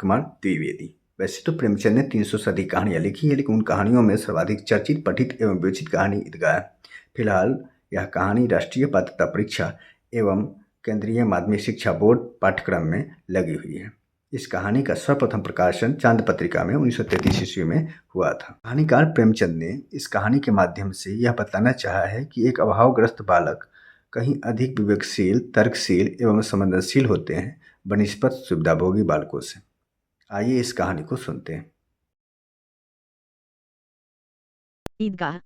पाठकुमार द्विवेदी। वैसे तो प्रेमचंद ने 300 से अधिक कहानियाँ लिखी है, लेकिन उन कहानियों में सर्वाधिक चर्चित, पठित एवं विवेचित कहानी ईदगाह है। फिलहाल यह कहानी राष्ट्रीय पात्रता परीक्षा एवं केंद्रीय माध्यमिक शिक्षा बोर्ड पाठ्यक्रम में लगी हुई है। इस कहानी का सर्वप्रथम प्रकाशन चांद पत्रिका में 1933 ईस्वी में हुआ था। कहानीकार प्रेमचंद ने इस कहानी के माध्यम से यह बताना चाहा है कि एक अभावग्रस्त बालक कहीं अधिक विवेकशील, तर्कशील एवं संवेदनशील होते हैं बनिस्पत सुविधाभोगी बालकों से। आइए इस कहानी को सुनते हैं। ईदगाह।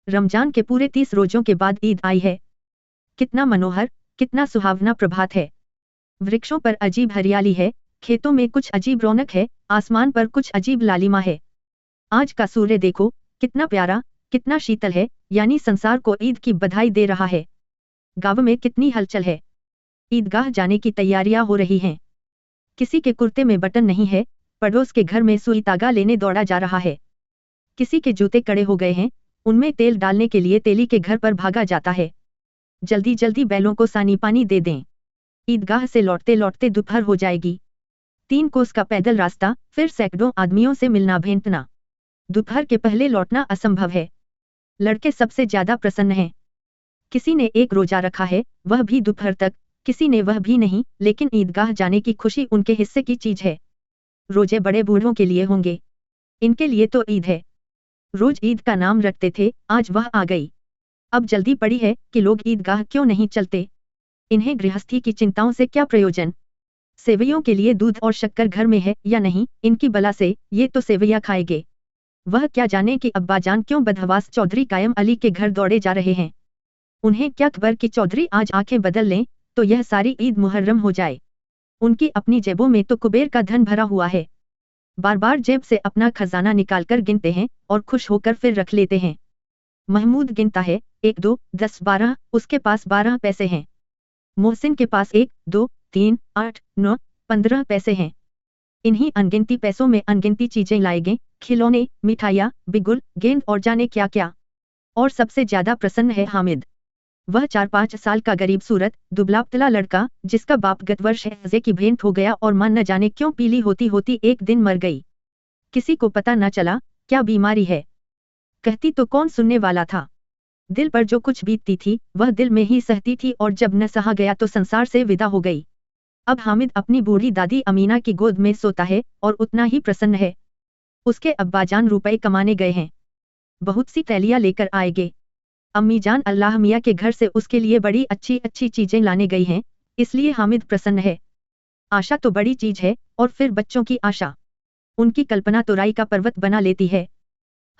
रमजान के पूरे 30 रोजों के बाद ईद आई है। कितना मनोहर, कितना सुहावना प्रभात है। वृक्षों पर अजीब हरियाली है, खेतों में कुछ अजीब रौनक है, आसमान पर कुछ अजीब लालिमा है। आज का सूर्य देखो, कितना प्यारा, कितना शीतल है, यानी संसार को ईद की बधाई दे रहा है। गांव में कितनी हलचल है। ईदगाह जाने की तैयारियां हो रही हैं। किसी के कुर्ते में बटन नहीं है, पड़ोस के घर में सुई तागा लेने दौड़ा जा रहा है। किसी के जूते कड़े हो गए हैं, उनमें तेल डालने के लिए तेली के घर पर भागा जाता है। जल्दी जल्दी बैलों को सानी पानी दे दें। ईदगाह से लौटते लौटते दोपहर हो जाएगी। 3 कोस का पैदल रास्ता, फिर सैकड़ों आदमियों से मिलना भेंटना। दोपहर के पहले लौटना असंभव है। लड़के सबसे ज्यादा प्रसन्न हैं। किसी ने एक रोजा रखा है, वह भी दोपहर तक, किसी ने वह भी नहीं, लेकिन ईदगाह जाने की खुशी उनके हिस्से की चीज है। रोजे बड़े बूढ़ों के लिए होंगे, इनके लिए तो ईद है। रोज ईद का नाम रखते थे, आज वह आ गई। अब जल्दी पड़ी है कि लोग ईदगाह क्यों नहीं चलते। इन्हें गृहस्थी की चिंताओं से क्या प्रयोजन। सेवैयों के लिए दूध और शक्कर घर में है या नहीं, इनकी बला से ये तो सेवैया खाएंगे। वह क्या जाने कि अब्बाजान क्यों बदहवास चौधरी कायम अली के घर दौड़े जा रहे हैं। उन्हें क्या खबर कि चौधरी आज आंखें बदल लें तो यह सारी ईद मुहर्रम हो जाए। उनकी अपनी जेबों में तो कुबेर का धन भरा हुआ है। बार बार जेब से अपना खजाना निकालकर गिनते हैं और खुश होकर फिर रख लेते हैं। महमूद गिनता है, 1 2 10 12, उसके पास 12 पैसे हैं। मोहसिन के पास 1 2 3 8 9 15 पैसे हैं। इन्हीं अनगिनती पैसों में अनगिनती चीजें लाएंगे, खिलौने, मिठाइयाँ, बिगुल, गेंद और जाने क्या क्या। और सबसे ज्यादा प्रसन्न है हामिद। वह 4-5 साल का गरीब सूरत, दुबला-पतला लड़का, जिसका बाप गत वर्ष हैजे की भेंट हो गया और मां न जाने क्यों पीली होती होती एक दिन मर गई। किसी को पता न चला क्या बीमारी है। कहती तो कौन सुनने वाला था। दिल पर जो कुछ बीतती थी वह दिल में ही सहती थी और जब न सहा गया तो संसार से विदा हो गई। अब हामिद अपनी बूढ़ी दादी अमीना की गोद में सोता है और उतना ही प्रसन्न है। उसके अब्बाजान रुपए कमाने गए हैं। बहुत सी थैलियां लेकर आएंगे। अम्मी जान अल्लाह मियाँ के घर से उसके लिए बड़ी अच्छी अच्छी चीजें लाने गई हैं, इसलिए हामिद प्रसन्न है। आशा तो बड़ी चीज है, और फिर बच्चों की आशा। उनकी कल्पना तो राई का पर्वत बना लेती है।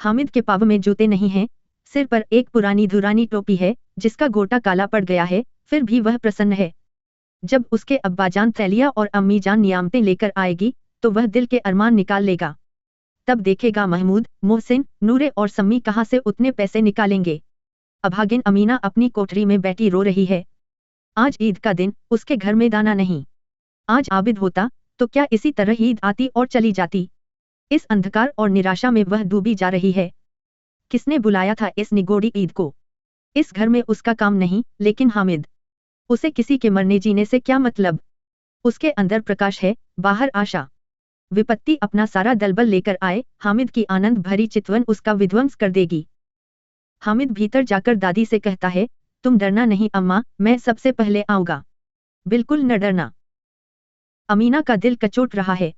हामिद के पाँव में जूते नहीं हैं, सिर पर एक पुरानी धुरानी टोपी है, जिसका गोटा काला पड़ गया है, फिर भी वह प्रसन्न है। जब उसके अब्बाजान थैलियां और अम्मी जान नियामतें लेकर आएगी, तो वह दिल के अरमान निकाल लेगा। तब देखेगा महमूद, मोहसिन, नूरे और सम्मी कहाँ से उतने पैसे निकालेंगे। अभागिन अमीना अपनी कोठरी में बैठी रो रही है। आज ईद का दिन, उसके घर में दाना नहीं। आज आबिद होता तो क्या इसी तरह ईद आती और चली जाती। इस अंधकार और निराशा में वह डूबी जा रही है। किसने बुलाया था इस निगोड़ी ईद को। इस घर में उसका काम नहीं, लेकिन हामिद, उसे किसी के मरने जीने से क्या मतलब। उसके अंदर प्रकाश है, बाहर आशा। विपत्ति अपना सारा दलबल लेकर आए, हामिद की आनंद भरी चितवन उसका विध्वंस कर देगी। हामिद भीतर जाकर दादी से कहता है, तुम डरना नहीं अम्मा, मैं सबसे पहले आऊंगा। बिल्कुल न डरना। अमीना का दिल कचोट रहा है।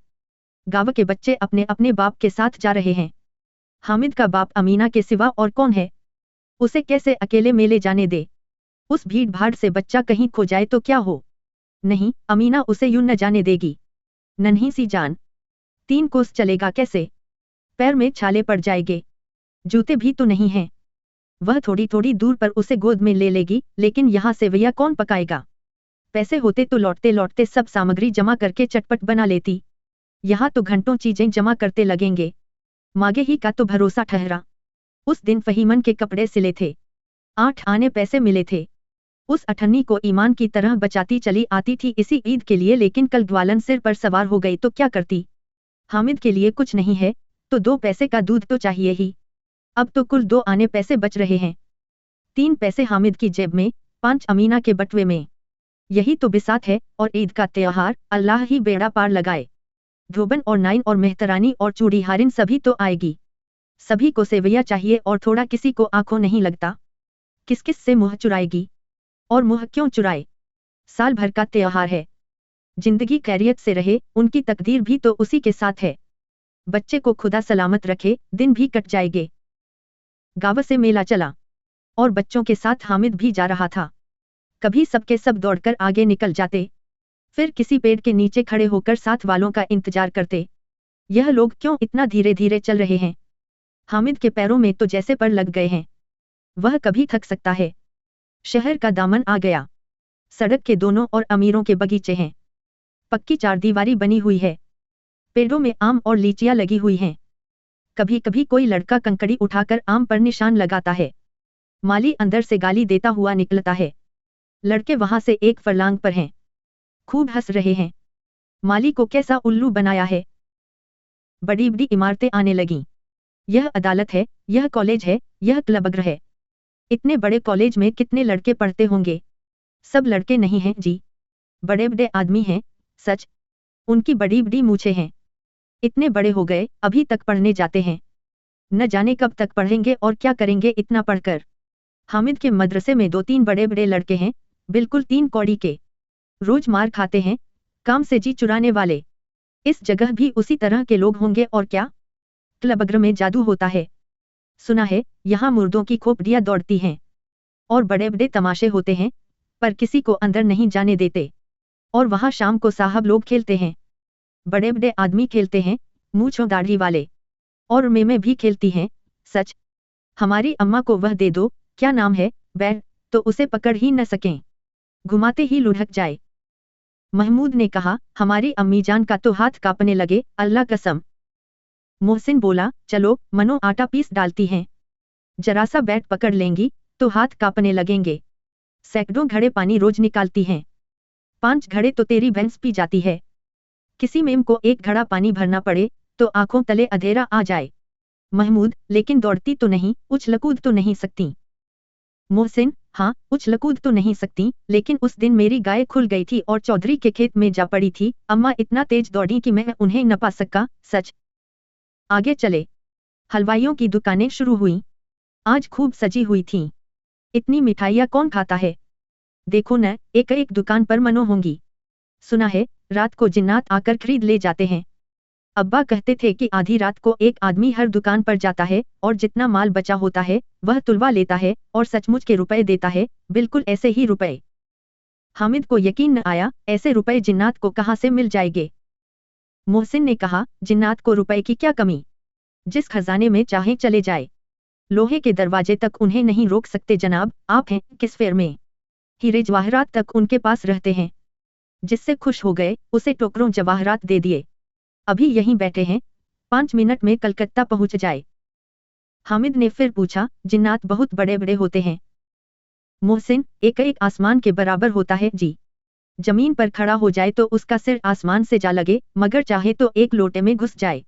गांव के बच्चे अपने अपने बाप के साथ जा रहे हैं। हामिद का बाप अमीना के सिवा और कौन है। उसे कैसे अकेले मेले जाने दे। उस भीड़ भाड़ से बच्चा कहीं खो जाए तो क्या हो। नहीं, अमीना उसे यूं न जाने देगी। नन्ही सी जान, 3 कोस चलेगा कैसे। पैर में छाले पड़ जाएंगे। जूते भी तो नहीं हैं। वह थोड़ी थोड़ी दूर पर उसे गोद में ले लेगी, लेकिन यहाँ सेवैया कौन पकाएगा। पैसे होते तो लौटते लौटते सब सामग्री जमा करके चटपट बना लेती। यहाँ तो घंटों चीजें जमा करते लगेंगे। मांगे ही का तो भरोसा ठहरा। उस दिन फहीमन के कपड़े सिले थे। 8 आने पैसे मिले थे। उस अठन्नी को ईमान की तरह बचाती चली आती थी इसी ईद के लिए, लेकिन कल ग्वालन सिर पर सवार हो गई तो क्या करती। हामिद के लिए कुछ नहीं है तो 2 पैसे का दूध तो चाहिए ही। अब तो कुल 2 आने पैसे बच रहे हैं। 3 पैसे हामिद की जेब में, 5 अमीना के बटुए में। यही तो बिसात है और ईद का त्योहार, अल्लाह ही बेड़ा पार लगाए। धोबन और नाइन और मेहतरानी और चूड़ीहारिन सभी तो आएगी। सभी को सेवैया चाहिए और थोड़ा किसी को आंखों नहीं लगता। किस किस से मुंह चुराएगी? और मुंह क्यों चुराए? साल भर का त्योहार है। जिंदगी खैरियत से रहे, उनकी तकदीर भी तो उसी के साथ है। बच्चे को खुदा सलामत रखे, दिन भी कट जाएंगे। गांव से मेला चला और बच्चों के साथ हामिद भी जा रहा था। कभी सबके सब दौड़कर आगे निकल जाते, फिर किसी पेड़ के नीचे खड़े होकर साथ वालों का इंतजार करते। यह लोग क्यों इतना धीरे धीरे चल रहे हैं? हामिद के पैरों में तो जैसे पर लग गए हैं। वह कभी थक सकता है। शहर का दामन आ गया। सड़क के दोनों ओर अमीरों के बगीचे हैं। पक्की चारदीवारी बनी हुई है। पेड़ों में आम और लीचियां लगी हुई हैं। कभी कभी कोई लड़का कंकड़ी उठाकर आम पर निशान लगाता है। माली अंदर से गाली देता हुआ निकलता है। लड़के वहां से एक फरलांग पर हैं। खूब हंस रहे हैं। माली को कैसा उल्लू बनाया है। बड़ी बड़ी इमारतें आने लगीं। यह अदालत है, यह कॉलेज है, यह क्लबग्र है। इतने बड़े कॉलेज में कितने लड़के पढ़ते होंगे? सब लड़के नहीं हैं जी, बड़े बड़े आदमी हैं। सच, उनकी बड़ी बड़ी मूछें हैं। इतने बड़े हो गए, अभी तक पढ़ने जाते हैं। न जाने कब तक पढ़ेंगे और क्या करेंगे इतना पढ़कर। हामिद के मदरसे में 2-3 बड़े बड़े लड़के हैं, बिल्कुल 3 कौड़ी के। रोज मार खाते हैं, काम से जी चुराने वाले। इस जगह भी उसी तरह के लोग होंगे और क्या? क्लबग्र में जादू होता है। सुना है यहाँ मुर्दों की खोपड़ियां दौड़ती हैं और बड़े बड़े तमाशे होते हैं, पर किसी को अंदर नहीं जाने देते। और वहाँ शाम को साहब लोग खेलते हैं। बड़े बड़े आदमी खेलते हैं, मूंछों दाढ़ी वाले। और मैं भी खेलती हैं। सच, हमारी अम्मा को वह दे दो, क्या नाम है, बैर, तो उसे पकड़ ही न सकें, घुमाते ही लुढ़क जाए। महमूद ने कहा, हमारी अम्मीजान का तो हाथ कांपने लगे, अल्लाह कसम। मोहसिन बोला, चलो मनो आटा पीस डालती हैं। जरा सा बैट पकड़ लेंगी तो हाथ कांपने लगेंगे। सैकड़ों घड़े पानी रोज निकालती हैं। 5 घड़े तो तेरी भैंस पी जाती है। किसी मेम को 1 घड़ा पानी भरना पड़े तो आंखों तले अंधेरा आ जाए। महमूद, लेकिन दौड़ती तो नहीं, उछलकूद तो नहीं सकती। मोहसिन, हाँ, उछलकूद तो नहीं सकती, लेकिन उस दिन मेरी गाय खुल गई थी और चौधरी के खेत में जा पड़ी थी। अम्मा इतना तेज दौड़ी कि मैं उन्हें न पा सका। सच। आगे चले। हलवाइयों की दुकानें शुरू हुई। आज खूब सजी हुई थीं। इतनी मिठाइयाँ कौन खाता है? देखो न, एक एक दुकान पर मनो होंगी। सुना है रात को जिन्नात आकर खरीद ले जाते हैं। अब्बा कहते थे कि आधी रात को एक आदमी हर दुकान पर जाता है और जितना माल बचा होता है वह तुलवा लेता है और सचमुच के रुपए देता है, बिल्कुल ऐसे ही रुपए। हामिद को यकीन न आया, ऐसे रुपए जिन्नात को कहाँ से मिल जाएंगे। मोहसिन ने कहा, जिन्नात को रुपए की क्या कमी, जिस खजाने में चाहे चले जाए। लोहे के दरवाजे तक उन्हें नहीं रोक सकते जनाब, आप हैं किस फेर में। हीरे जवाहरात तक उनके पास रहते हैं। जिससे खुश हो गए उसे टोकरों जवाहरात दे दिए। अभी यहीं बैठे हैं, 5 मिनट में कलकत्ता पहुंच जाए। हामिद ने फिर पूछा, जिन्नात बहुत बड़े बड़े होते हैं? मोहसिन, एक एक आसमान के बराबर होता है जी। जमीन पर खड़ा हो जाए तो उसका सिर आसमान से जा लगे, मगर चाहे तो एक लोटे में घुस जाए।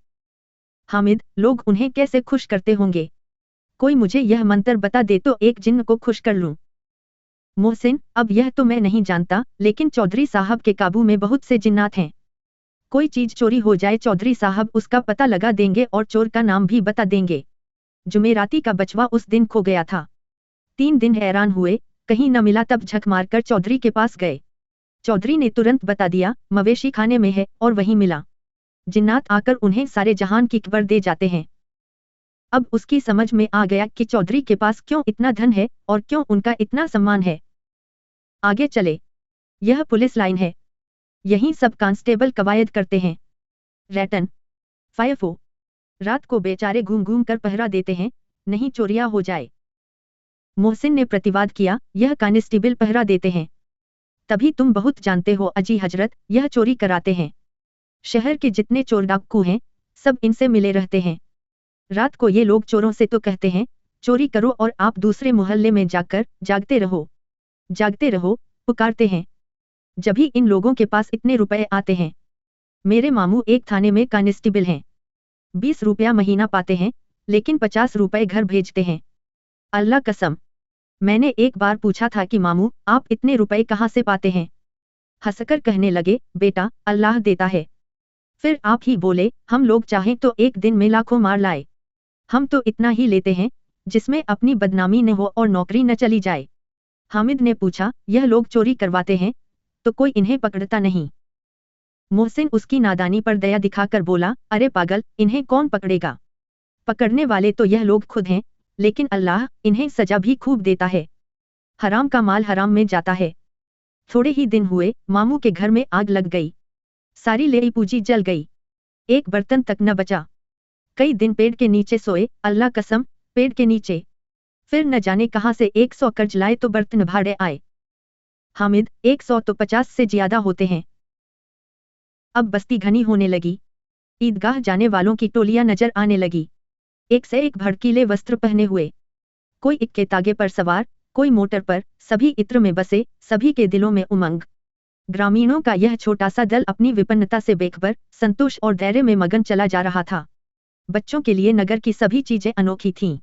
हामिद, लोग उन्हें कैसे खुश करते होंगे? कोई मुझे यह मंत्र बता दे तो एक जिन्न को खुश कर लूं। मोहसिन, अब यह तो मैं नहीं जानता, लेकिन चौधरी साहब के काबू में बहुत से जिन्नात हैं। कोई चीज चोरी हो जाए चौधरी साहब उसका पता लगा देंगे और चोर का नाम भी बता देंगे। जुमेराती का बचवा उस दिन खो गया था। 3 दिन हैरान हुए, कहीं न मिला, तब झक मारकर चौधरी के पास गए। चौधरी ने तुरंत बता दिया, मवेशी खाने में है, और वहीं मिला। जिन्नात आकर उन्हें सारे जहान की खबर दे जाते हैं। अब उसकी समझ में आ गया कि चौधरी के पास क्यों इतना धन है और क्यों उनका इतना सम्मान है। आगे चले। यह पुलिस लाइन है। यहीं सब कांस्टेबल कवायद करते हैं। रैटन, फायफो, रात को बेचारे घूम घूम कर पहरा देते हैं, नहीं चोरियां हो जाए। मोहसिन ने प्रतिवाद किया, यह कांस्टेबल पहरा देते हैं। तभी तुम बहुत जानते हो अजी हजरत, यह चोरी कराते हैं। शहर के जितने चोर डाकू हैं, सब इनसे मिले रहते हैं। रात को ये लोग चोरों से तो कहते हैं, चोरी करो और आप दूसरे मोहल्ले में जाकर जागते रहो, जागते रहो, पुकारते हैं। जब ही इन लोगों के पास इतने रुपए आते हैं। मेरे मामू एक थाने में कांस्टेबल हैं। 20 रुपया महीना पाते हैं, लेकिन 50 रुपए घर भेजते हैं। अल्लाह कसम, मैंने एक बार पूछा था कि मामू आप इतने रुपए कहाँ से पाते हैं? हंसकर कहने लगे, बेटा अल्लाह देता है। फिर आप ही बोले, हम लोग चाहें तो एक दिन में लाखों मार लाए। हम तो इतना ही लेते हैं जिसमें अपनी बदनामी न हो और नौकरी न चली जाए। हामिद ने पूछा, यह लोग चोरी करवाते हैं तो कोई इन्हें पकड़ता नहीं? मोहसिन उसकी नादानी पर दया दिखाकर बोला, अरे पागल, इन्हें कौन पकड़ेगा? पकड़ने वाले तो यह लोग खुद हैं, लेकिन अल्लाह इन्हें सजा भी खूब देता है। हराम का माल हराम में जाता है। थोड़े ही दिन हुए, मामू के घर में आग लग गई। सारी लेई पूंजी जल गई। एक बर्तन तक न बचा। कई दिन पेड़ के नीचे सोए, अल्लाह कसम, पेड़ के नीचे। फिर न जाने कहां से 100 कर्ज लाए तो बर्तन भाड़े आए। हामिद, 100 तो 50 से ज्यादा होते हैं। अब बस्ती घनी होने लगी। ईदगाह जाने वालों की टोलियां नजर आने लगी। एक से एक भड़कीले वस्त्र पहने हुए। कोई इक्के तागे पर सवार, कोई मोटर पर, सभी इत्र में बसे, सभी के दिलों में उमंग। ग्रामीणों का यह छोटा सा दल अपनी विपन्नता से बेखबर, संतोष और धैर्य में मगन चला जा रहा था। बच्चों के लिए नगर की सभी चीजें अनोखी थीं।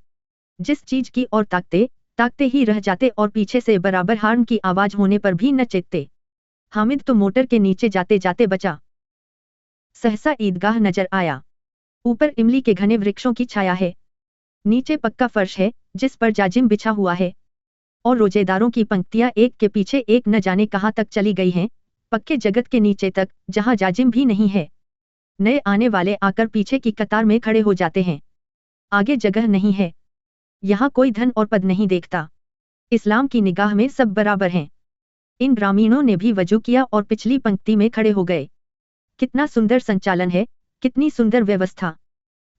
जिस चीज की और ताकते ताकते ही रह जाते और पीछे से बराबर हार्न की आवाज होने पर भी न चेतते। हामिद तो मोटर के नीचे जाते जाते बचा। सहसा ईदगाह नजर आया। ऊपर इमली के घने वृक्षों की छाया है। नीचे पक्का फर्श है जिस पर जाजिम बिछा हुआ है। और रोजेदारों की पंक्तियां एक के पीछे एक न जाने कहां तक चली गई हैं, पक्के जगत के नीचे तक, जहां जाजिम भी नहीं है। नए आने वाले आकर पीछे की कतार में खड़े हो जाते हैं। आगे जगह नहीं है। यहाँ कोई धन और पद नहीं देखता। इस्लाम की निगाह में सब बराबर हैं। इन ग्रामीणों ने भी वजू किया और पिछली पंक्ति में खड़े हो गए। कितना सुंदर संचालन है, कितनी सुंदर व्यवस्था।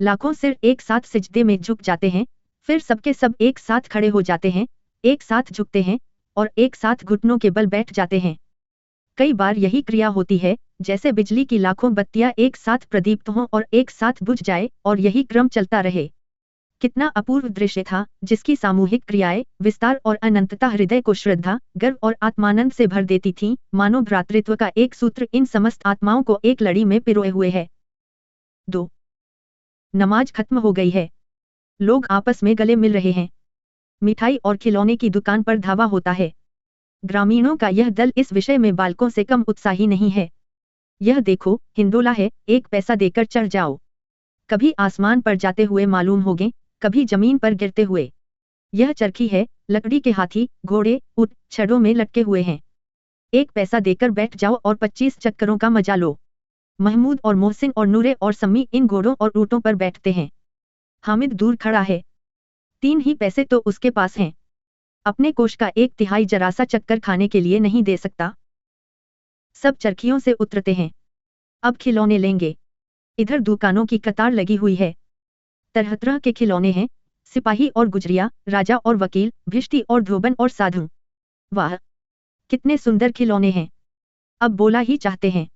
लाखों सिर एक साथ सिजदे में झुक जाते हैं, फिर सबके सब एक साथ खड़े हो जाते हैं, एक साथ झुकते हैं और एक साथ घुटनों के बल बैठ जाते हैं। कई बार यही क्रिया होती है जैसे बिजली की लाखों बत्तियां एक साथ प्रदीप्त हों और एक साथ बुझ जाए और यही क्रम चलता रहे। कितना अपूर्व दृश्य था जिसकी सामूहिक क्रियाएं, विस्तार और अनंतता हृदय को श्रद्धा, गर्व और आत्मानंद से भर देती थीं, मानो भ्रातृत्व का एक सूत्र इन समस्त आत्माओं को एक लड़ी में पिरोए हुए है। 2. नमाज खत्म हो गई है। लोग आपस में गले मिल रहे हैं। मिठाई और खिलौने की दुकान पर धावा होता है। ग्रामीणों का यह दल इस विषय में बालकों से कम उत्साही नहीं है। यह देखो, हिंदोला है, 1 पैसा देकर चढ़ जाओ। कभी आसमान पर जाते हुए मालूम होगे, कभी जमीन पर गिरते हुए। यह चरखी है, लकड़ी के हाथी, घोड़े, ऊंट छड़ों में लटके हुए हैं। 1 पैसा देकर बैठ जाओ और 25 चक्करों का मजा लो। महमूद और मोहसिन और नूरे और सम्मी इन घोड़ों और ऊँटों पर बैठते हैं। हामिद दूर खड़ा है। 3 ही पैसे तो उसके पास हैं। अपने कोष का 1/3 जरा सा चक्कर खाने के लिए नहीं दे सकता। सब चरखियों से उतरते हैं। अब खिलौने लेंगे। इधर दुकानों की कतार लगी हुई है। तरह तरह के खिलौने हैं, सिपाही और गुजरिया, राजा और वकील, भिष्टी और धोबन और साधु। वाह, कितने सुंदर खिलौने हैं। अब बोला ही चाहते हैं।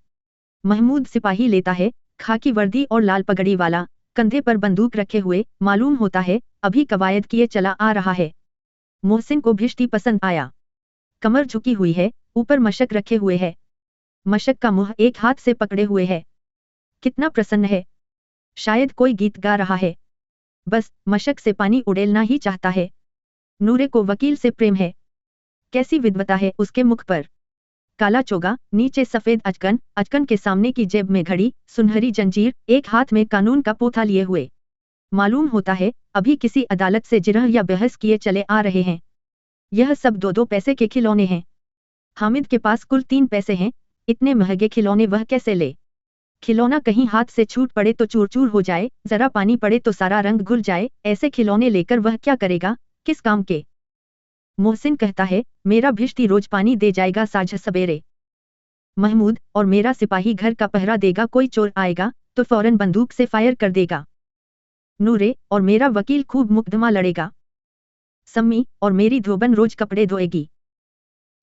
महमूद सिपाही लेता है, खाकी वर्दी और लाल पगड़ी वाला, कंधे पर बंदूक रखे हुए, मालूम होता है अभी कवायद किए चला आ रहा है। मोहसिन को भिष्टी पसंद आया। कमर झुकी हुई है, ऊपर मशक रखे हुए है। मशक का मुंह एक हाथ से पकड़े हुए है। कितना प्रसन्न है। शायद कोई गीत गा रहा है। बस मशक से पानी उड़ेलना ही चाहता है। नूरे को वकील से प्रेम है। कैसी विद्वता है उसके मुख पर। काला चोगा, नीचे सफेद अचकन, अचकन के सामने की जेब में घड़ी, सुनहरी जंजीर, एक हाथ में कानून का पोथा लिए हुए। मालूम होता है अभी किसी अदालत से जिरह या बहस किए चले आ रहे हैं। यह सब 2-2 पैसे के खिलौने हैं। हामिद के पास कुल 3 पैसे हैं। इतने महंगे खिलौने वह कैसे ले। खिलौना कहीं हाथ से छूट पड़े तो चूर चूर हो जाए, जरा पानी पड़े तो सारा रंग घुल जाए, ऐसे खिलौने लेकर वह क्या करेगा, किस काम के। मोहसिन कहता है, मेरा भिष्टी रोज पानी दे जाएगा साझ सवेरे। महमूद और मेरा सिपाही घर का पहरा देगा, कोई चोर आएगा तो फौरन बंदूक से फायर कर देगा। नूरे और मेरा वकील खूब मुकदमा लड़ेगा। सम्मी और मेरी धोबन रोज कपड़े धोएगी।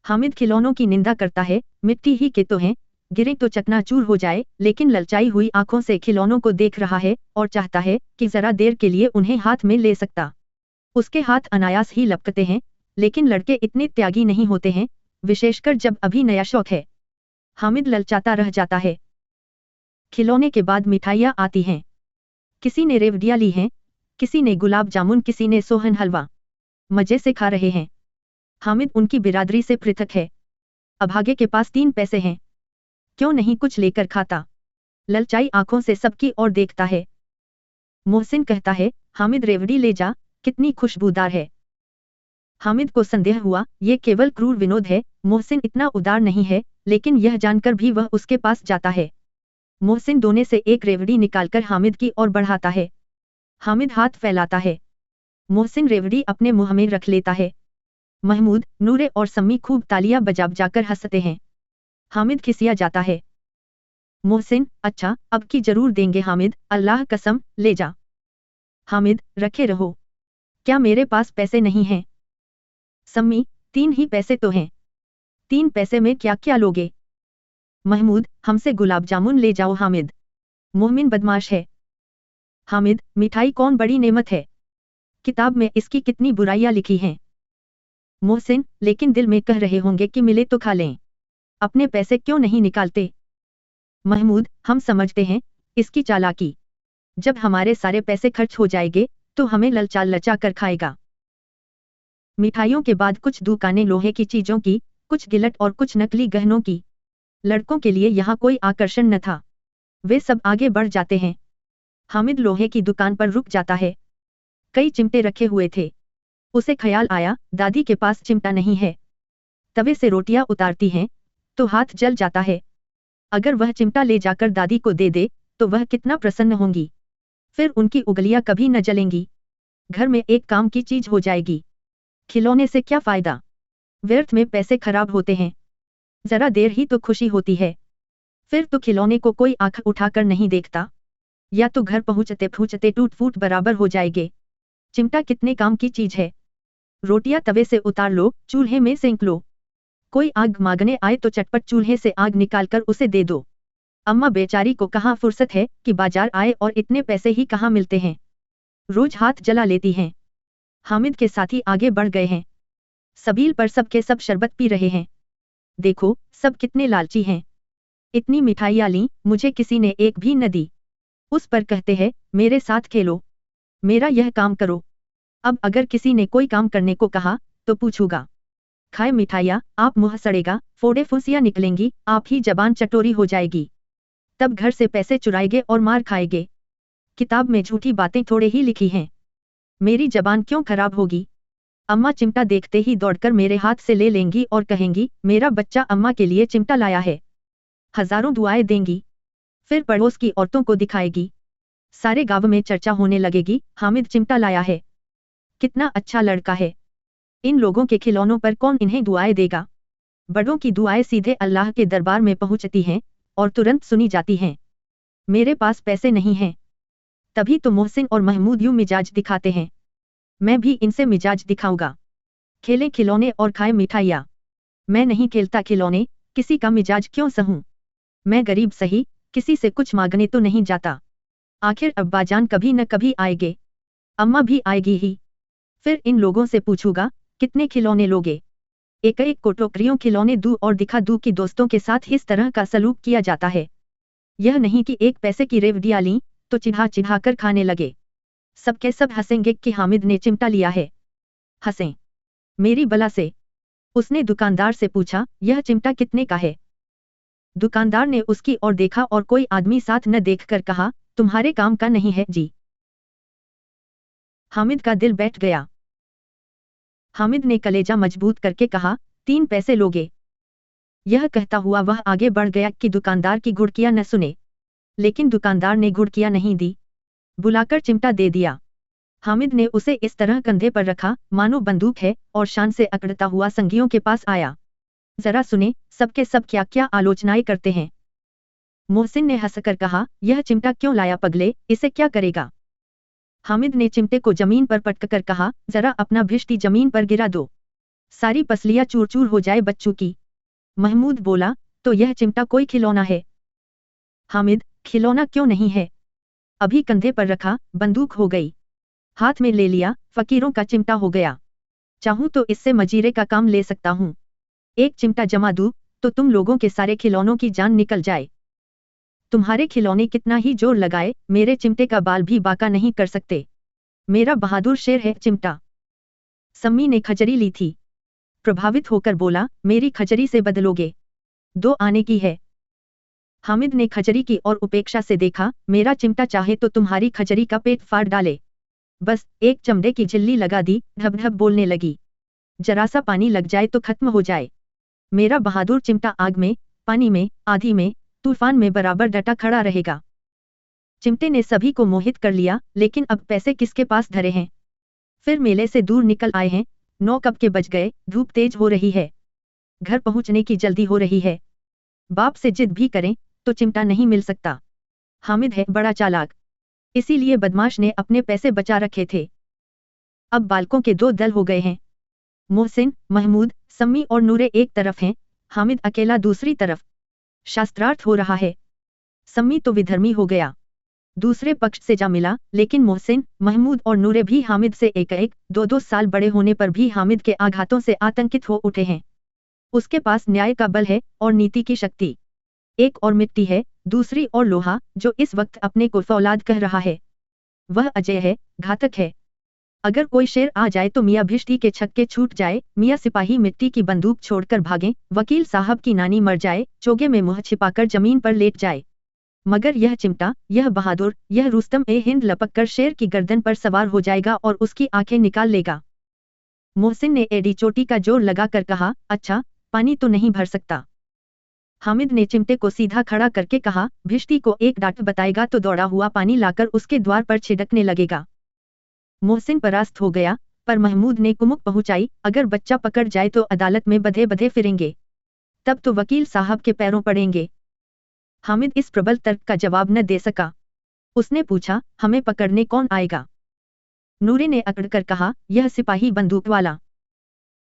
हामिद खिलौनों की निंदा करता है, मिट्टी ही के तो हैं, गिरे तो चकनाचूर हो जाए, लेकिन ललचाई हुई आंखों से खिलौनों को देख रहा है और चाहता है कि जरा देर के लिए उन्हें हाथ में ले सकता। उसके हाथ अनायास ही लपकते हैं, लेकिन लड़के इतने त्यागी नहीं होते हैं, विशेषकर जब अभी नया शौक है। हामिद ललचाता रह जाता है। खिलौने के बाद मिठाइयाँ आती हैं। किसी ने रेवड़ियाँ ली हैं, किसी ने गुलाब जामुन, किसी ने सोहन हलवा। मजे से खा रहे हैं। हामिद उनकी बिरादरी से पृथक है। अभागे के पास 3 पैसे हैं, क्यों नहीं कुछ लेकर खाता? ललचाई आंखों से सबकी ओर देखता है। मोहसिन कहता है, हामिद रेवड़ी ले जा, कितनी खुशबूदार है। हामिद को संदेह हुआ, ये केवल क्रूर विनोद है, मोहसिन इतना उदार नहीं है, लेकिन यह जानकर भी वह उसके पास जाता है। मोहसिन दोने से एक रेवड़ी निकालकर हामिद की ओर बढ़ाता है। हामिद हाथ फैलाता है। मोहसिन रेवड़ी अपने मुंह में रख लेता है। महमूद, नूरे और सम्मी खूब तालियां बजाकर हंसते हैं। हामिद खिसिया जाता है। मोहसिन, अच्छा, अब की जरूर देंगे हामिद, अल्लाह कसम, ले जा। हामिद, रखे रहो। क्या मेरे पास पैसे नहीं हैं? सम्मी, 3 ही पैसे तो हैं। 3 पैसे में क्या क्या लोगे? महमूद, हमसे गुलाब जामुन ले जाओ हामिद। मोमिन बदमाश है। हामिद, मिठाई कौन बड़ी नेमत है, किताब में इसकी कितनी बुराइयां लिखी हैं। मोहसिन, लेकिन दिल में कह रहे होंगे कि मिले तो खा लें, अपने पैसे क्यों नहीं निकालते? महमूद, हम समझते हैं इसकी चालाकी, जब हमारे सारे पैसे खर्च हो जाएंगे तो हमें ललचा कर खाएगा। मिठाइयों के बाद कुछ दुकानें लोहे की चीजों की, कुछ गिलट और कुछ नकली गहनों की। लड़कों के लिए यहाँ कोई आकर्षण न था। वे सब आगे बढ़ जाते हैं। हामिद लोहे की दुकान पर रुक जाता है। कई चिमटे रखे हुए थे। उसे ख्याल आया, दादी के पास चिमटा नहीं है। तवे से रोटियां उतारती हैं तो हाथ जल जाता है। अगर वह चिमटा ले जाकर दादी को दे दे तो वह कितना प्रसन्न होंगी। फिर उनकी उंगलियां कभी न जलेंगी। घर में एक काम की चीज हो जाएगी। खिलौने से क्या फायदा, व्यर्थ में पैसे खराब होते हैं। जरा देर ही तो खुशी होती है, फिर तो खिलौने को कोई आंख उठाकर नहीं देखता, या तो घर पहुंचते पहुंचते टूट फूट बराबर हो जाएंगे। चिमटा कितने काम की चीज है। रोटियां तवे से उतार लो, चूल्हे में सेंक लो। कोई आग मांगने आए तो चटपट चूल्हे से आग निकालकर उसे दे दो। अम्मा बेचारी को कहाँ फुर्सत है कि बाजार आए और इतने पैसे ही कहाँ मिलते हैं। रोज हाथ जला लेती हैं। हामिद के साथी आगे बढ़ गए हैं। सबील पर सबके सब शरबत पी रहे हैं। देखो, सब कितने लालची हैं। इतनी मिठाइयाँ ली, मुझे किसी ने एक भी न दी। उस पर कहते हैं, मेरे साथ खेलो, मेरा यह काम करो। अब अगर किसी ने कोई काम करने को कहा तो पूछूंगा। खाए मिठाइयाँ, आप मुंह सड़ेगा, फोड़े फुंसियाँ निकलेंगी, आप ही जबान चटोरी हो जाएगी। तब घर से पैसे चुराएंगे और मार खाएंगे। किताब में झूठी बातें थोड़े ही लिखी हैं। मेरी जबान क्यों खराब होगी। अम्मा चिमटा देखते ही दौड़कर मेरे हाथ से ले लेंगी और कहेंगी, मेरा बच्चा अम्मा के लिए चिमटा लाया है। हजारों दुआएं देंगी। फिर पड़ोस की औरतों को दिखाएगी। सारे गांव में चर्चा होने लगेगी, हामिद चिमटा लाया है, कितना अच्छा लड़का है। इन लोगों के खिलौनों पर कौन इन्हें दुआएं देगा। बड़ों की दुआएं सीधे अल्लाह के दरबार में पहुंचती हैं और तुरंत सुनी जाती हैं। मेरे पास पैसे नहीं हैं। तभी तो मोहसिन और महमूद यूं मिजाज दिखाते हैं। मैं भी इनसे मिजाज दिखाऊंगा। खेलें खिलौने और खाए मिठाइयाँ। मैं नहीं खेलता खिलौने, किसी का मिजाज क्यों सहूं। मैं गरीब सही, किसी से कुछ मांगने तो नहीं जाता। आखिर अब्बाजान कभी न कभी आएंगे, अम्मा भी आएगी ही। फिर इन लोगों से पूछूंगा, कितने खिलौने लोगे। एक एक को टोकरियों खिलौने दूं और दिखा दूं कि दोस्तों के साथ इस तरह का सलूक किया जाता है। यह नहीं कि 1 पैसे की रेवड़ियां लीं तो चिढ़ा कर खाने लगे। सबके सब हंसेंगे कि हामिद ने चिमटा लिया है। हंसें मेरी बला से। उसने दुकानदार से पूछा, यह चिमटा कितने का है। दुकानदार ने उसकी ओर देखा और कोई आदमी साथ न देखकर कहा, तुम्हारे काम का नहीं है जी। हामिद का दिल बैठ गया। हामिद ने कलेजा मजबूत करके कहा, 3 पैसे लोगे। यह कहता हुआ वह आगे बढ़ गया कि दुकानदार की घुड़कियां न सुने। लेकिन दुकानदार ने घुड़कियां नहीं दी, बुलाकर चिमटा दे दिया। हामिद ने उसे इस तरह कंधे पर रखा मानो बंदूक है और शान से अकड़ता हुआ संगियों के पास आया। जरा सुने, सबके सब क्या क्या आलोचनाएं करते हैं। मोहसिन ने हंसकर कहा, यह चिमटा क्यों लाया पगले, इसे क्या करेगा। हामिद ने चिमटे को जमीन पर पटककर कहा, जरा अपना भिश्ती जमीन पर गिरा दो, सारी पसलियां चूर चूर हो जाए बच्चों की। महमूद बोला, तो यह चिमटा कोई खिलौना है। हामिद, खिलौना क्यों नहीं है, अभी कंधे पर रखा, बंदूक हो गई। हाथ में ले लिया, फकीरों का चिमटा हो गया। चाहूं तो इससे मजीरे का काम ले सकता हूं। एक चिमटा जमा दूं तो तुम लोगों के सारे खिलौनों की जान निकल जाए। तुम्हारे खिलौने कितना ही जोर लगाए, मेरे चिमटे का बाल भी बाका नहीं कर सकते। मेरा बहादुर शेर है चिमटा। सम्मी ने खजरी ली थी। प्रभावित होकर बोला, मेरी खजरी से बदलोगे? 2 आने की है। हामिद ने खजरी की और उपेक्षा से देखा, मेरा चिमटा चाहे तो तुम्हारी खजरी का पेट फाड़ डाले। बस एक चमड़े की झिल्ली लगा दी, ढब ढब बोलने लगी। जरा सा पानी लग जाए तो खत्म हो जाए। मेरा बहादुर चिमटा आग में, पानी में, आंधी में, तूफान में बराबर डटा खड़ा रहेगा। चिमटे ने सभी को मोहित कर लिया, लेकिन अब पैसे किसके पास धरे हैं? फिर मेले से दूर निकल आए हैं, 9 कब के बज गए, धूप तेज हो रही है। घर पहुंचने की जल्दी हो रही है। बाप से जिद भी करें तो चिमटा नहीं मिल सकता। हामिद है बड़ा चालाक, इसीलिए बदमाश ने अपने पैसे बचा रखे थे। अब बालकों के 2 दल हो गए हैं। मोहसिन, महमूद, सम्मी और नूरे एक तरफ हैं, हामिद अकेला दूसरी तरफ। शास्त्रार्थ हो रहा है। सम्मी तो विधर्मी हो गया, दूसरे पक्ष से जा मिला, लेकिन मोहसिन, महमूद और नूरे भी हामिद से 1-1, 2-2 साल बड़े होने पर भी हामिद के आघातों से आतंकित हो उठे हैं। उसके पास न्याय का बल है और नीति की शक्ति। एक और मिट्टी है, दूसरी और लोहा, जो इस वक्त अपने को फौलाद कह रहा है। वह अजय है, घातक है। अगर कोई शेर आ जाए तो मियाँ भिष्टी के छक्के छूट जाए, मियाँ सिपाही मिट्टी की बंदूक छोड़कर भागें, वकील साहब की नानी मर जाए, चोगे में मुंह छिपाकर जमीन पर लेट जाए। मगर यह चिमटा, यह बहादुर, यह रुस्तम ए हिंद लपक कर शेर की गर्दन पर सवार हो जाएगा और उसकी आंखें निकाल लेगा। मोहसिन ने एडी चोटी का जोर लगाकर कहा, अच्छा, पानी तो नहीं भर सकता। हामिद ने चिमटे को सीधा खड़ा करके कहा, भिष्टी को एक डांट बताएगा तो दौड़ा हुआ पानी लाकर उसके द्वार पर छिड़कने लगेगा। मोहसिन परास्त हो गया, पर महमूद ने कुमुक पहुंचाई, अगर बच्चा पकड़ जाए तो अदालत में बधे बधे फिरेंगे। तब तो वकील साहब के पैरों पड़ेंगे। हामिद इस प्रबल तर्क का जवाब न दे सका। उसने पूछा, हमें पकड़ने कौन आएगा? नूरे ने अकड़कर कहा, यह सिपाही बंदूक वाला।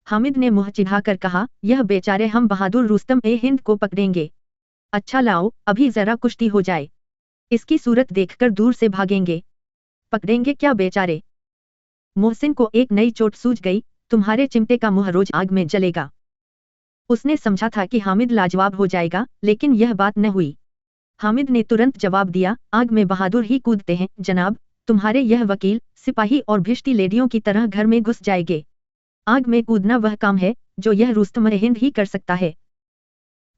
हामिद ने मुंह चिढ़ाकर कहा, यह बेचारे हम बहादुर रुस्तम ए हिंद को पकड़ेंगे। अच्छा लाओ, अभी जरा कुश्ती हो जाए। इसकी सूरत देखकर दूर से भागेंगे। पकड़ेंगे क्या बेचारे? मोहसिन को एक नई चोट सूझ गई, तुम्हारे चिमटे का मुंह रोज आग में जलेगा। उसने समझा था कि हामिद लाजवाब हो जाएगा, लेकिन यह बात न हुई। हामिद ने तुरंत जवाब दिया, आग में बहादुर ही कूदते हैं जनाब, तुम्हारे यह वकील, सिपाही और भिष्टी लेडियों की तरह घर में घुस जाएंगे। आग में कूदना वह काम है जो यह रुस्तम ए हिंद ही कर सकता है।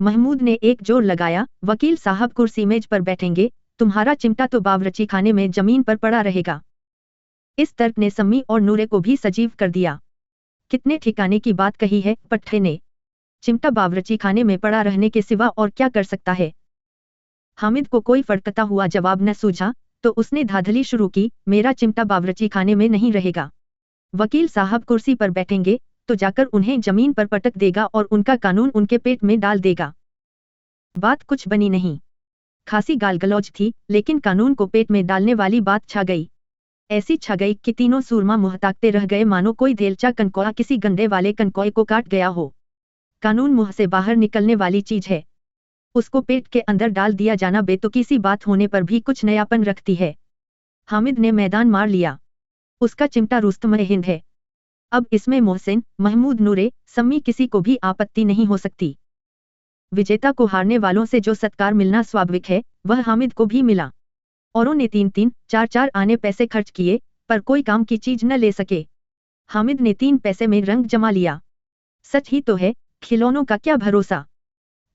महमूद ने एक जोर लगाया, वकील साहब कुर्सी मेज पर बैठेंगे, तुम्हारा चिमटा तो बावरची खाने में जमीन पर पड़ा रहेगा। इस तर्क ने सम्मी और नूरे को भी सजीव कर दिया। कितने ठिकाने की बात कही है पट्टे ने। चिमटा बावरची खाने में पड़ा रहने के सिवा और क्या कर सकता है? हामिद को कोई फड़कता हुआ जवाब न सूझा, तो उसने धाधली शुरू की, मेरा चिमटा बावरची खाने में नहीं रहेगा। वकील साहब कुर्सी पर बैठेंगे तो जाकर उन्हें जमीन पर पटक देगा और उनका कानून उनके पेट में डाल देगा। बात कुछ बनी नहीं। खासी गालगलौज थी, लेकिन कानून को पेट में डालने वाली बात छा गई। ऐसी छा गई कि तीनों सूरमा मुंह ताकते रह गए, मानो कोई देलचा कनकौआ किसी गंडे वाले कनकौए को काट गया हो। कानून मुंह से बाहर निकलने वाली चीज है। उसको पेट के अंदर डाल दिया जाना बेतुकी सी बात होने पर भी कुछ नयापन रखती है। हामिद ने मैदान मार लिया। उसका चिमटा रुस्तम ए हिंद है। अब इसमें मोहसिन, महमूद, नूरे, सम्मी किसी को भी आपत्ति नहीं हो सकती। विजेता को हारने वालों से जो सत्कार मिलना स्वाभाविक है, वह हामिद को भी मिला। औरों ने 3-3, 4-4 आने पैसे खर्च किए, पर कोई काम की चीज न ले सके। हामिद ने 3 पैसे में रंग जमा लिया। सच ही तो है, खिलौनों का क्या भरोसा,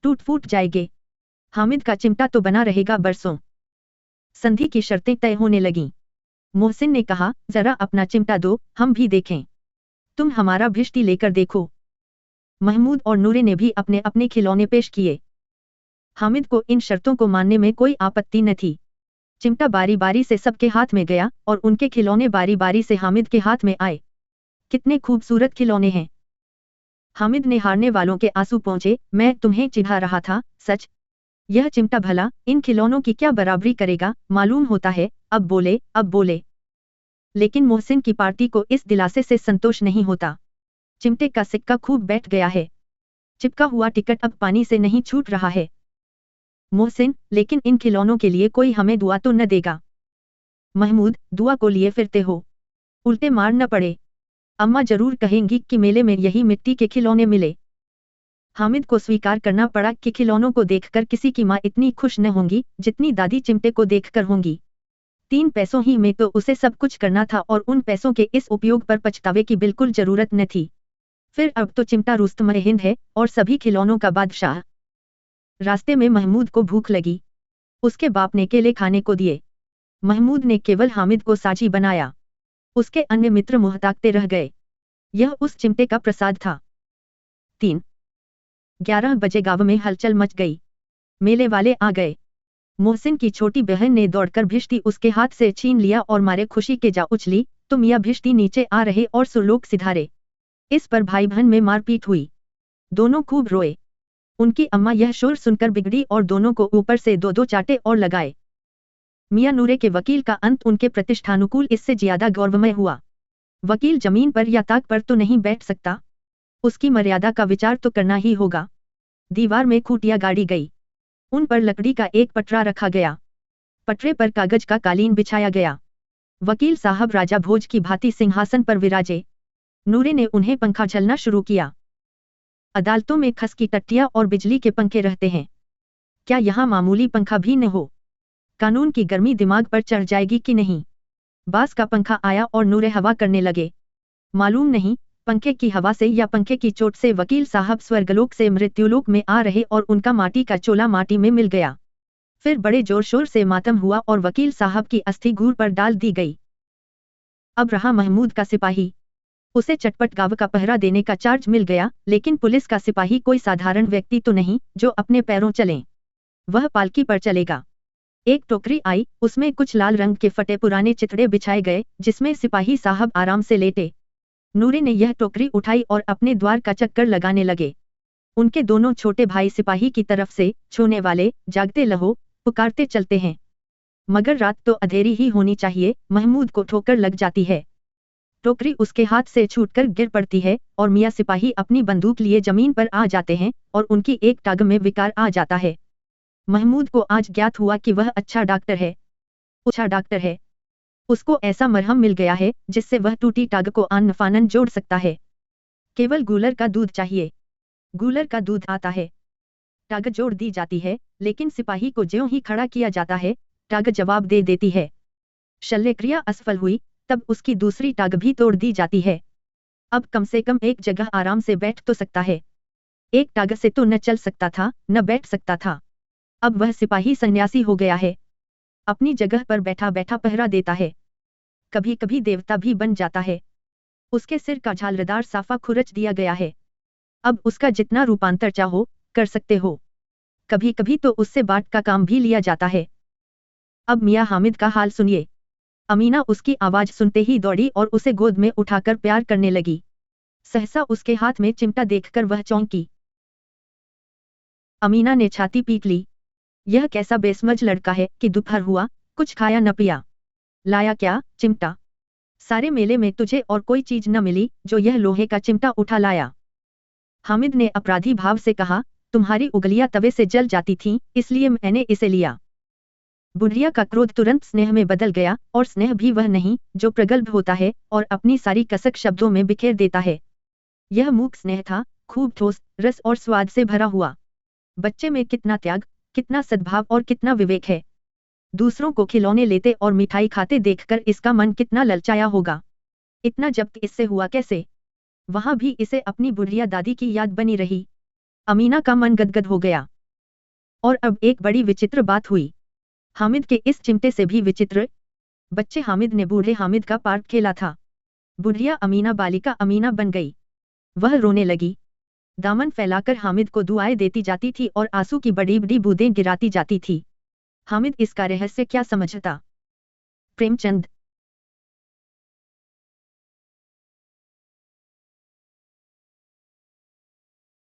टूट फूट जाएंगे। हामिद का चिमटा तो बना रहेगा बरसों। संधि की शर्तें तय होने लगीं। मोहसिन ने कहा, जरा अपना चिमटा दो, हम भी देखें। तुम हमारा भिष्टी लेकर देखो। महमूद और नूरे ने भी अपने अपने खिलौने पेश किए। हामिद को इन शर्तों को मानने में कोई आपत्ति न थी। चिमटा बारी बारी से सबके हाथ में गया और उनके खिलौने बारी बारी से हामिद के हाथ में आए। कितने खूबसूरत खिलौने हैं। हामिद ने हारने वालों के आंसू पोंछे, मैं तुम्हें चिढ़ा रहा था, सच। यह चिमटा भला इन खिलौनों की क्या बराबरी करेगा, मालूम होता है। अब बोले, अब बोले। लेकिन मोहसिन की पार्टी को इस दिलासे से संतोष नहीं होता। चिमटे का सिक्का खूब बैठ गया है। चिपका हुआ टिकट अब पानी से नहीं छूट रहा है। मोहसिन, लेकिन इन खिलौनों के लिए कोई हमें दुआ तो न देगा? महमूद, दुआ को लिए फिरते हो, उल्टे मार न पड़े। अम्मा जरूर कहेंगी कि मेले में यही मिट्टी के खिलौने मिले। हामिद को स्वीकार करना पड़ा कि खिलौनों को देखकर किसी की माँ इतनी खुश न होंगी जितनी दादी चिमटे को देखकर होंगी। 3 पैसों ही में तो उसे सब कुछ करना था और उन पैसों के इस उपयोग पर पछतावे की बिल्कुल जरूरत न थी। फिर अब तो चिमटा रुस्तम हिंद है और सभी खिलौनों का बादशाह। रास्ते में महमूद को भूख लगी। उसके बाप ने केले खाने को दिए। महमूद ने केवल हामिद को साझी बनाया। उसके अन्य मित्र मुँह ताकते रह गए। यह उस चिमटे का प्रसाद था। 3:11 बजे गांव में हलचल मच गई। मेले वाले आ गए। मोहसिन की छोटी बहन ने दौड़कर भिश्ती उसके हाथ से छीन लिया और मारे खुशी के जा उछली तो मियाँ भिश्ती नीचे आ रहे और सुरलोक सिधारे। इस पर भाई बहन में मारपीट हुई। दोनों खूब रोए। उनकी अम्मा यह शोर सुनकर बिगड़ी और दोनों को ऊपर से दो दो चाटे और लगाए। मियाँ नूरे के वकील का अंत उनके प्रतिष्ठानुकूल इससे ज्यादा गौरवमय हुआ। वकील जमीन पर या ताक पर तो नहीं बैठ सकता। उसकी मर्यादा का विचार तो करना ही होगा। दीवार में खूंटियां गाड़ी गई। उन पर लकड़ी का एक पटरा रखा गया। पटरे पर कागज का कालीन बिछाया गया। वकील साहब राजा भोज की भांति सिंहासन पर विराजे। नूरे ने उन्हें पंखा झलना शुरू किया। अदालतों में खस की टट्टियां और बिजली के पंखे रहते हैं, क्या यहाँ मामूली पंखा भी न हो? कानून की गर्मी दिमाग पर चढ़ जाएगी कि नहीं? बास का पंखा आया और नूरे हवा करने लगे। मालूम नहीं पंखे की हवा से या पंखे की चोट से वकील साहब स्वर्गलोक से मृत्युलोक में आ रहे और उनका माटी का चोला माटी में मिल गया। फिर बड़े जोर शोर से मातम हुआ और वकील साहब की अस्थि घूर पर डाल दी गई। अब रहा महमूद का सिपाही। उसे चटपट गांव का पहरा देने का चार्ज मिल गया, लेकिन पुलिस का सिपाही कोई साधारण व्यक्ति तो नहीं जो अपने पैरों चले। वह पालकी पर चलेगा। एक टोकरी आई, उसमें कुछ लाल रंग के फटे पुराने चिथड़े बिछाए गए जिसमें सिपाही साहब आराम से लेटे। नूरे ने यह टोकरी उठाई और अपने द्वार का चक्कर लगाने लगे। उनके दोनों छोटे भाई सिपाही की तरफ से छूने वाले जागते लहो पुकारते चलते हैं। मगर रात तो अंधेरी ही होनी चाहिए, महमूद को ठोकर लग जाती है। टोकरी उसके हाथ से छूटकर गिर पड़ती है और मियाँ सिपाही अपनी बंदूक लिए जमीन पर आ जाते हैं और उनकी एक टांग में विकार आ जाता है। महमूद को आज ज्ञात हुआ कि वह अच्छा डॉक्टर है। अच्छा डॉक्टर है। उसको ऐसा मरहम मिल गया है जिससे वह टूटी टांग को आन फानन जोड़ सकता है। केवल गूलर का दूध चाहिए। गूलर का दूध आता है, टांग जोड़ दी जाती है, लेकिन सिपाही को ज्यों ही खड़ा किया जाता है टांग जवाब दे देती है। शल्यक्रिया असफल हुई तब उसकी दूसरी टांग भी तोड़ दी जाती है। अब कम से कम एक जगह आराम से बैठ तो सकता है। एक टांग से तो न चल सकता था न बैठ सकता था। अब वह सिपाही सन्यासी हो गया है। अपनी जगह पर बैठा बैठा पहरा देता है। कभी कभी देवता भी बन जाता है। उसके सिर का झालरदार साफा खुरच दिया गया है। अब उसका जितना रूपांतर चाहो कर सकते हो। कभी कभी तो उससे बाट का काम भी लिया जाता है। अब मियाँ हामिद का हाल सुनिए। अमीना उसकी आवाज सुनते ही दौड़ी और उसे गोद में उठाकर प्यार करने लगी। सहसा उसके हाथ में चिमटा देखकर वह चौंकी। अमीना ने छाती पीट ली। यह कैसा बेसमझ लड़का है कि दोपहर हुआ कुछ खाया न पिया। लाया क्या? चिमटा। सारे मेले में तुझे और कोई चीज न मिली जो यह लोहे का चिमटा उठा लाया। हामिद ने अपराधी भाव से कहा, तुम्हारी उंगलियां तवे से जल जाती थीं, इसलिए मैंने इसे लिया। बुढ़िया का क्रोध तुरंत स्नेह में बदल गया और स्नेह भी वह नहीं जो प्रगल्भ होता है और अपनी सारी कसक शब्दों में बिखेर देता है। यह मूक स्नेह था, खूब ठोस रस और स्वाद से भरा हुआ। बच्चे में कितना त्याग, कितना सद्भाव और कितना विवेक है। दूसरों को खिलौने लेते और मिठाई खाते देखकर इसका मन कितना ललचाया होगा। इतना जब्त इससे हुआ कैसे? वहां भी इसे अपनी बुढ़िया दादी की याद बनी रही। अमीना का मन गदगद हो गया। और अब एक बड़ी विचित्र बात हुई। हामिद के इस चिमटे से भी विचित्र। बच्चे हामिद ने बूढ़े हामिद का पार्ट खेला था। बुढ़िया अमीना बालिका अमीना बन गई। वह रोने लगी। दामन फैलाकर हामिद को दुआएं देती जाती थी और आंसू की बड़ी बड़ी बूंदें गिराती जाती थी। हामिद इसका रहस्य क्या समझता? प्रेमचंद।